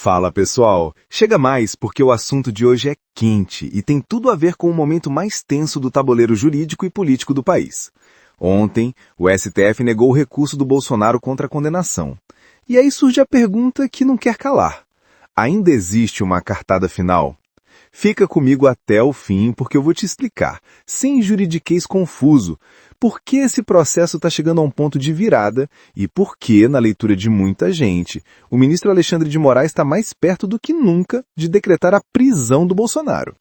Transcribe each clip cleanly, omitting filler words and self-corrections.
Fala pessoal, chega mais porque o assunto de hoje é quente e tem tudo a ver com o momento mais tenso do tabuleiro jurídico e político do país. Ontem, o STF negou o recurso do Bolsonaro contra a condenação. E aí surge a pergunta que não quer calar. Ainda existe uma cartada final? Fica comigo até o fim porque eu vou te explicar, sem juridiquês confuso, por que esse processo está chegando a um ponto de virada e por que, na leitura de muita gente, o ministro Alexandre de Moraes está mais perto do que nunca de decretar a prisão do Bolsonaro.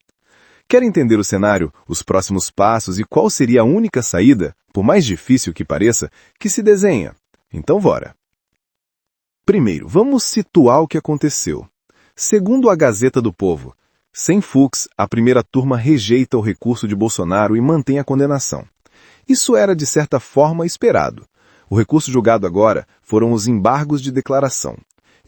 Quer entender o cenário, os próximos passos e qual seria a única saída, por mais difícil que pareça, que se desenha? Então bora! Primeiro, vamos situar o que aconteceu. Segundo a Gazeta do Povo, sem Fux, a primeira turma rejeita o recurso de Bolsonaro e mantém a condenação. Isso era, de certa forma, esperado. O recurso julgado agora foram os embargos de declaração.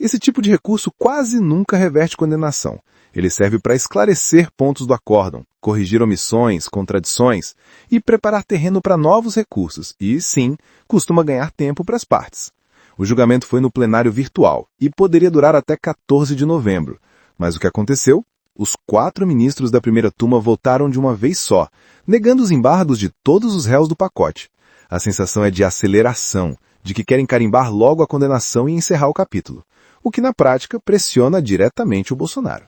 Esse tipo de recurso quase nunca reverte condenação. Ele serve para esclarecer pontos do acórdão, corrigir omissões, contradições e preparar terreno para novos recursos e, sim, costuma ganhar tempo para as partes. O julgamento foi no plenário virtual e poderia durar até 14 de novembro. Mas o que aconteceu? Os 4 ministros da primeira turma votaram de uma vez só, negando os embargos de todos os réus do pacote. A sensação é de aceleração, de que querem carimbar logo a condenação e encerrar o capítulo, o que na prática pressiona diretamente o Bolsonaro.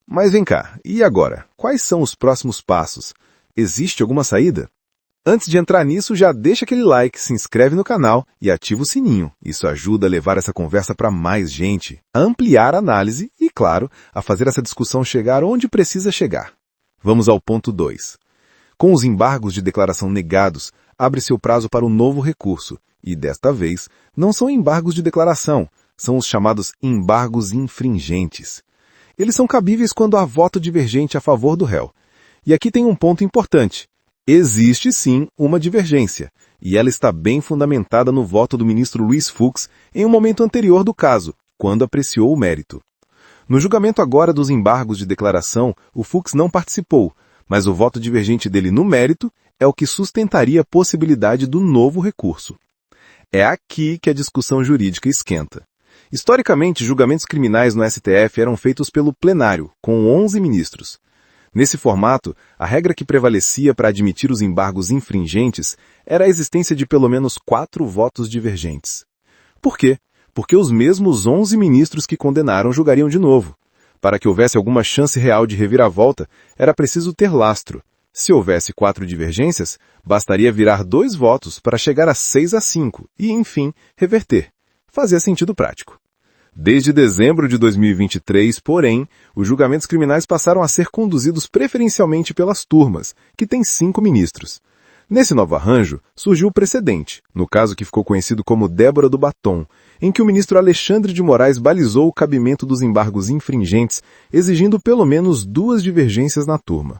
Mas vem cá, e agora? Quais são os próximos passos? Existe alguma saída? Antes de entrar nisso, já deixa aquele like, se inscreve no canal e ativa o sininho. Isso ajuda a levar essa conversa para mais gente, a ampliar a análise e, claro, a fazer essa discussão chegar onde precisa chegar. Vamos ao ponto 2. Com os embargos de declaração negados, abre-se o prazo para o novo recurso. E, desta vez, não são embargos de declaração, são os chamados embargos infringentes. Eles são cabíveis quando há voto divergente a favor do réu. E aqui tem um ponto importante. Existe sim uma divergência, e ela está bem fundamentada no voto do ministro Luiz Fux em um momento anterior do caso, quando apreciou o mérito. No julgamento agora dos embargos de declaração, o Fux não participou, mas o voto divergente dele no mérito é o que sustentaria a possibilidade do novo recurso. É aqui que a discussão jurídica esquenta. Historicamente, julgamentos criminais no STF eram feitos pelo plenário, com 11 ministros. Nesse formato, a regra que prevalecia para admitir os embargos infringentes era a existência de pelo menos 4 votos divergentes. Por quê? Porque os mesmos 11 ministros que condenaram julgariam de novo. Para que houvesse alguma chance real de reviravolta, era preciso ter lastro. Se houvesse 4 divergências, bastaria virar 2 votos para chegar a 6-5 e, enfim, reverter. Fazia sentido prático. Desde dezembro de 2023, porém, os julgamentos criminais passaram a ser conduzidos preferencialmente pelas turmas, que têm 5 ministros. Nesse novo arranjo, surgiu o precedente, no caso que ficou conhecido como Débora do Batom, em que o ministro Alexandre de Moraes balizou o cabimento dos embargos infringentes, exigindo pelo menos 2 divergências na turma.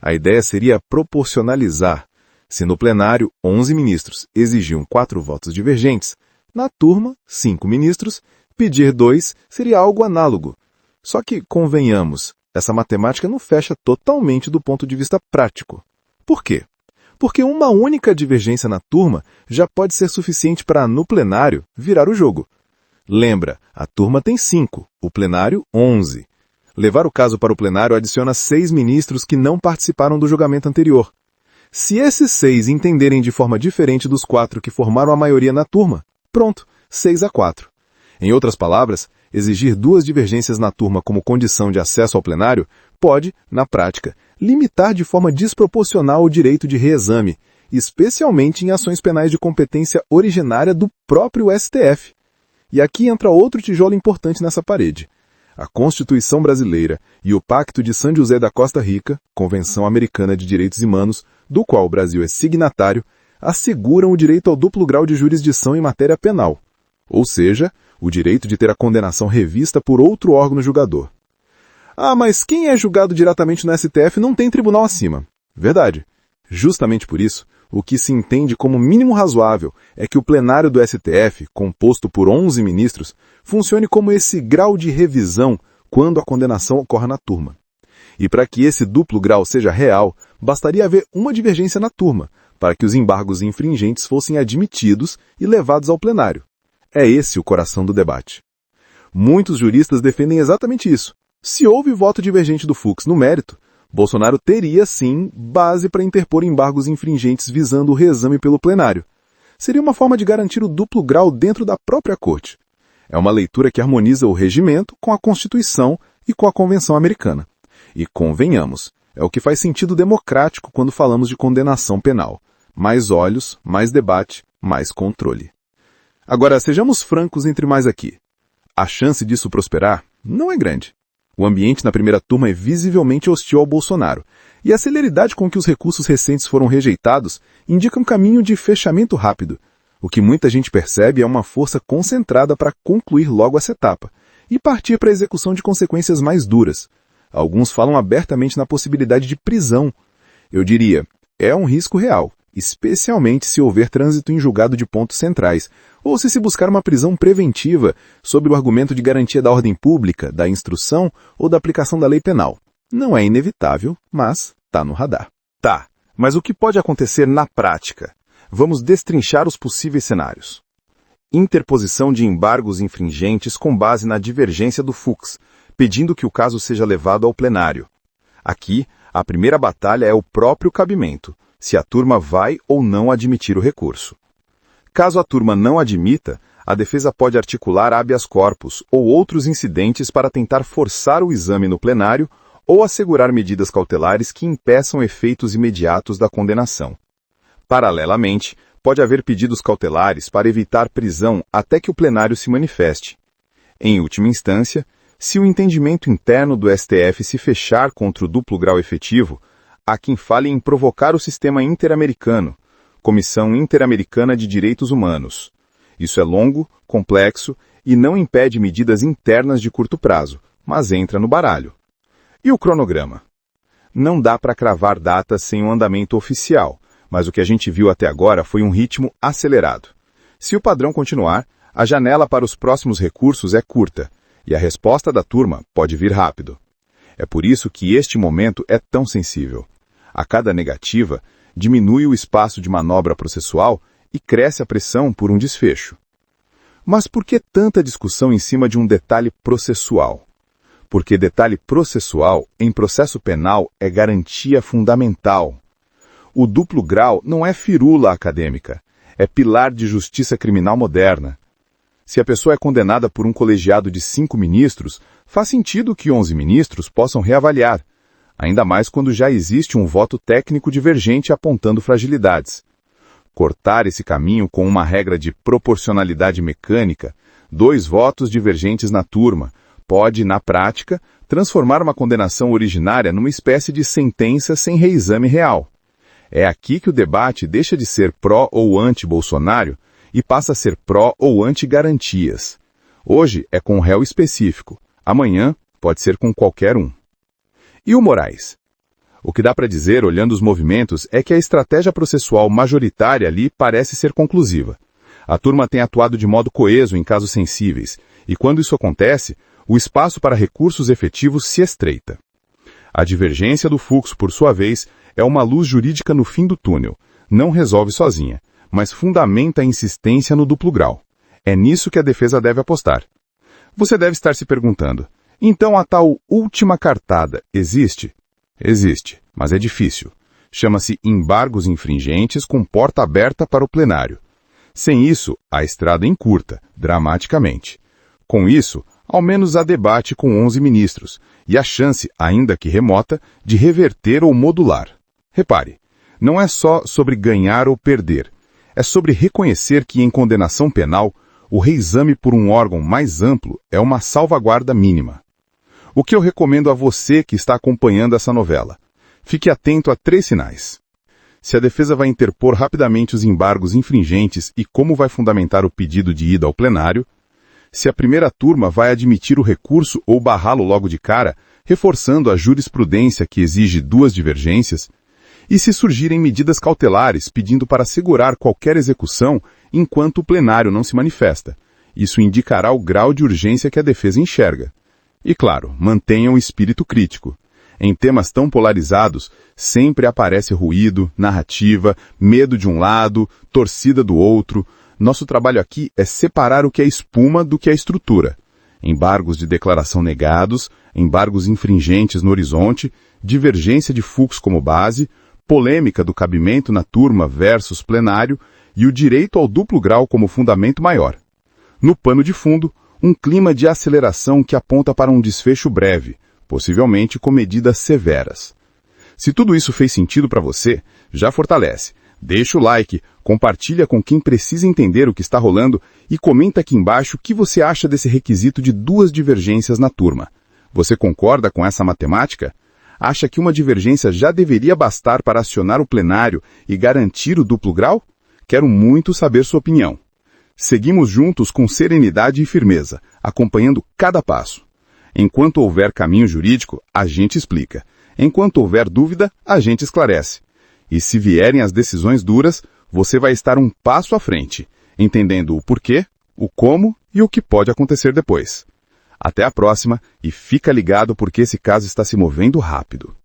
A ideia seria proporcionalizar. Se no plenário 11 ministros exigiam 4 votos divergentes, na turma 5 ministros, pedir 2 seria algo análogo. Só que, convenhamos, essa matemática não fecha totalmente do ponto de vista prático. Por quê? Porque uma única divergência na turma já pode ser suficiente para, no plenário, virar o jogo. Lembra, a turma tem 5, o plenário 11. Levar o caso para o plenário adiciona 6 ministros que não participaram do julgamento anterior. Se esses 6 entenderem de forma diferente dos 4 que formaram a maioria na turma, pronto, 6-4. Em outras palavras, exigir 2 divergências na turma como condição de acesso ao plenário pode, na prática, limitar de forma desproporcional o direito de reexame, especialmente em ações penais de competência originária do próprio STF. E aqui entra outro tijolo importante nessa parede. A Constituição Brasileira e o Pacto de San José da Costa Rica, Convenção Americana de Direitos Humanos, do qual o Brasil é signatário, asseguram o direito ao duplo grau de jurisdição em matéria penal, ou seja, o direito de ter a condenação revista por outro órgão julgador. Ah, mas quem é julgado diretamente no STF não tem tribunal acima. Verdade. Justamente por isso, o que se entende como mínimo razoável é que o plenário do STF, composto por 11 ministros, funcione como esse grau de revisão quando a condenação ocorre na turma. E para que esse duplo grau seja real, bastaria haver uma divergência na turma, para que os embargos infringentes fossem admitidos e levados ao plenário. É esse o coração do debate. Muitos juristas defendem exatamente isso. Se houve voto divergente do Fux no mérito, Bolsonaro teria, sim, base para interpor embargos infringentes visando o reexame pelo plenário. Seria uma forma de garantir o duplo grau dentro da própria corte. É uma leitura que harmoniza o regimento com a Constituição e com a Convenção Americana. E convenhamos, é o que faz sentido democrático quando falamos de condenação penal. Mais olhos, mais debate, mais controle. Agora, sejamos francos entre nós aqui. A chance disso prosperar não é grande. O ambiente na primeira turma é visivelmente hostil ao Bolsonaro, e a celeridade com que os recursos recentes foram rejeitados indica um caminho de fechamento rápido. O que muita gente percebe é uma força concentrada para concluir logo essa etapa e partir para a execução de consequências mais duras. Alguns falam abertamente na possibilidade de prisão. Eu diria, é um risco real, especialmente se houver trânsito em julgado de pontos centrais, ou se buscar uma prisão preventiva sob o argumento de garantia da ordem pública, da instrução ou da aplicação da lei penal. Não é inevitável, mas está no radar. Tá, mas o que pode acontecer na prática? Vamos destrinchar os possíveis cenários. Interposição de embargos infringentes com base na divergência do Fux, pedindo que o caso seja levado ao plenário. Aqui, a primeira batalha é o próprio cabimento, se a turma vai ou não admitir o recurso. Caso a turma não admita, a defesa pode articular habeas corpus ou outros incidentes para tentar forçar o exame no plenário ou assegurar medidas cautelares que impeçam efeitos imediatos da condenação. Paralelamente, pode haver pedidos cautelares para evitar prisão até que o plenário se manifeste. Em última instância, se o entendimento interno do STF se fechar contra o duplo grau efetivo, há quem fale em provocar o sistema interamericano, Comissão Interamericana de Direitos Humanos. Isso é longo, complexo e não impede medidas internas de curto prazo, mas entra no baralho. E o cronograma? Não dá para cravar datas sem um andamento oficial, mas o que a gente viu até agora foi um ritmo acelerado. Se o padrão continuar, a janela para os próximos recursos é curta, e a resposta da turma pode vir rápido. É por isso que este momento é tão sensível. A cada negativa, diminui o espaço de manobra processual e cresce a pressão por um desfecho. Mas por que tanta discussão em cima de um detalhe processual? Porque detalhe processual em processo penal é garantia fundamental. O duplo grau não é firula acadêmica, é pilar de justiça criminal moderna. Se a pessoa é condenada por um colegiado de 5 ministros, faz sentido que 11 ministros possam reavaliar, ainda mais quando já existe um voto técnico divergente apontando fragilidades. Cortar esse caminho com uma regra de proporcionalidade mecânica, 2 votos divergentes na turma, pode, na prática, transformar uma condenação originária numa espécie de sentença sem reexame real. É aqui que o debate deixa de ser pró ou anti-Bolsonaro e passa a ser pró ou anti-garantias. Hoje é com um réu específico, amanhã pode ser com qualquer um. E o Moraes? O que dá para dizer, olhando os movimentos, é que a estratégia processual majoritária ali parece ser conclusiva. A turma tem atuado de modo coeso em casos sensíveis, e quando isso acontece, o espaço para recursos efetivos se estreita. A divergência do Fux, por sua vez, é uma luz jurídica no fim do túnel. Não resolve sozinha, mas fundamenta a insistência no duplo grau. É nisso que a defesa deve apostar. Você deve estar se perguntando, então a tal última cartada existe? Existe, mas é difícil. Chama-se embargos infringentes com porta aberta para o plenário. Sem isso, a estrada encurta, dramaticamente. Com isso, ao menos há debate com 11 ministros, e a chance, ainda que remota, de reverter ou modular. Repare, não é só sobre ganhar ou perder, é sobre reconhecer que em condenação penal, o reexame por um órgão mais amplo é uma salvaguarda mínima. O que eu recomendo a você que está acompanhando essa novela? Fique atento a 3 sinais. Se a defesa vai interpor rapidamente os embargos infringentes e como vai fundamentar o pedido de ida ao plenário, se a primeira turma vai admitir o recurso ou barrá-lo logo de cara, reforçando a jurisprudência que exige 2 divergências, e se surgirem medidas cautelares pedindo para segurar qualquer execução enquanto o plenário não se manifesta. Isso indicará o grau de urgência que a defesa enxerga. E claro, mantenham o espírito crítico. Em temas tão polarizados, sempre aparece ruído, narrativa, medo de um lado, torcida do outro. Nosso trabalho aqui é separar o que é espuma do que é estrutura. embargos de declaração negados, embargos infringentes no horizonte, divergência de fluxo como base, polêmica do cabimento na turma versus plenário e o direito ao duplo grau como fundamento maior. No pano de fundo, um clima de aceleração que aponta para um desfecho breve, possivelmente com medidas severas. Se tudo isso fez sentido para você, já fortalece. Deixa o like, compartilha com quem precisa entender o que está rolando e comenta aqui embaixo o que você acha desse requisito de 2 divergências na turma. Você concorda com essa matemática? Acha que uma divergência já deveria bastar para acionar o plenário e garantir o duplo grau? Quero muito saber sua opinião. Seguimos juntos com serenidade e firmeza, acompanhando cada passo. Enquanto houver caminho jurídico, a gente explica. Enquanto houver dúvida, a gente esclarece. E se vierem as decisões duras, você vai estar um passo à frente, entendendo o porquê, o como e o que pode acontecer depois. Até a próxima e fica ligado porque esse caso está se movendo rápido.